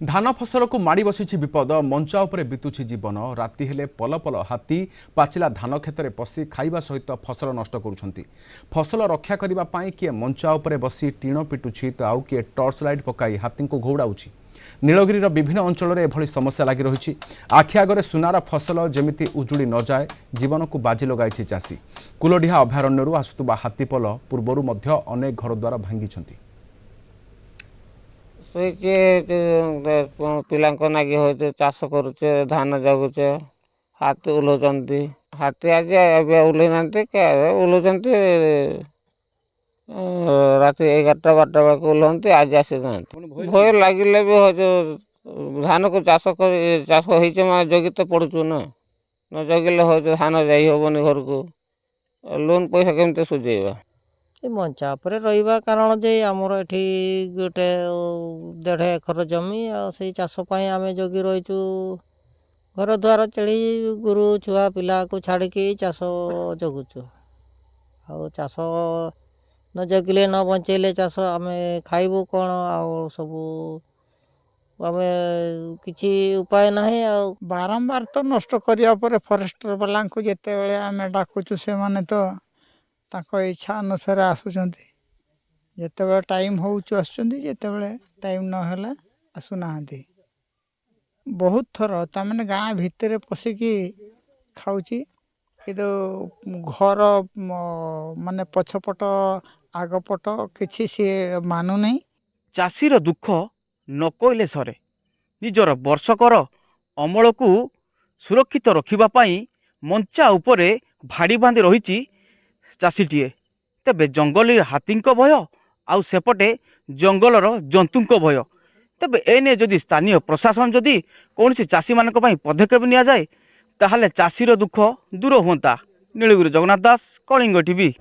धान फसल को माड़ी बसी विपद मंचा उपरे बितुछि जीवन राति हेले पल पल हाथी पाचिला धान खेत में पशि खाइबा सहित फसल नष्ट करुछंती। फसल रक्षा करिबा पाई किए मंचा उपरे बसी टीण पिटुछि तो आउ किए टॉर्च लाइट पकाई हाथी को घौड़ाउछि। नीलगिरीर विभिन्न अंचल में एभली समस्या लगी रही। आखि आगरे सुनार फसल जमिति उजुड़ी न जाए जीवन को बाजी लगाई चाषी। कुलडीहा अभयारण्य आसुवा हाथीपल पूर्वर अनेक घरद्वार भांगी। पिलांको नागी होते चाष करुचे धान जगुचे हाथी उलौचंती हाथी आज उल्लै ना उलौचंती राति 11-12 बजे उल्लंती आज आसी ना भय लगिले भी धान को चाष हो जगी तो पड़ुचु ना न जगिले हो धान जाई हेनी घर को लोन पैसा केमती सुझेबा मंचा पर रहा कारण जे आमर ये गोटे 1.5 एकर जमी से चाषपाई आम जगी रहीचु घर द्वार छेड़ी गुरु छुआ पिला को छाड़ी चाष जगुचु चाष न जगिले न बंचेले चाष आम खाइबू कौन आ सबू आम किसी उपाय ना बारंबार तो नष्ट करिया पर फॉरेस्टर वाला को जिते बळे आम डाकुचु से माने तो ताको इच्छा अनुसार आसुचंती जिते बळे टाइम होउचु आसुचंती जिते बळे टाइम न होला आसुना बहुत थर तमने गाँ भितर पशिकी खाऊची किदो घर माने पछपट आगपट किछि से मानु नहीं। चाषीर दुख न कहले सरे निजर वर्षकर अमल को सुरक्षित रखिबा पाई मंचा उपरे भाड़ी बांधि रही चाषीटीए तेबे जंगली हाथी भय आउ सेपटे जंगलर जंतुक भय तेबे एने जदि स्थानीय प्रशासन जदि कौन चाषी मान पदक्षेप नि जाए ताहले चाषीर दुख दूर होता। नीलगिरी जगन्नाथ दास, कलिंग टीवी।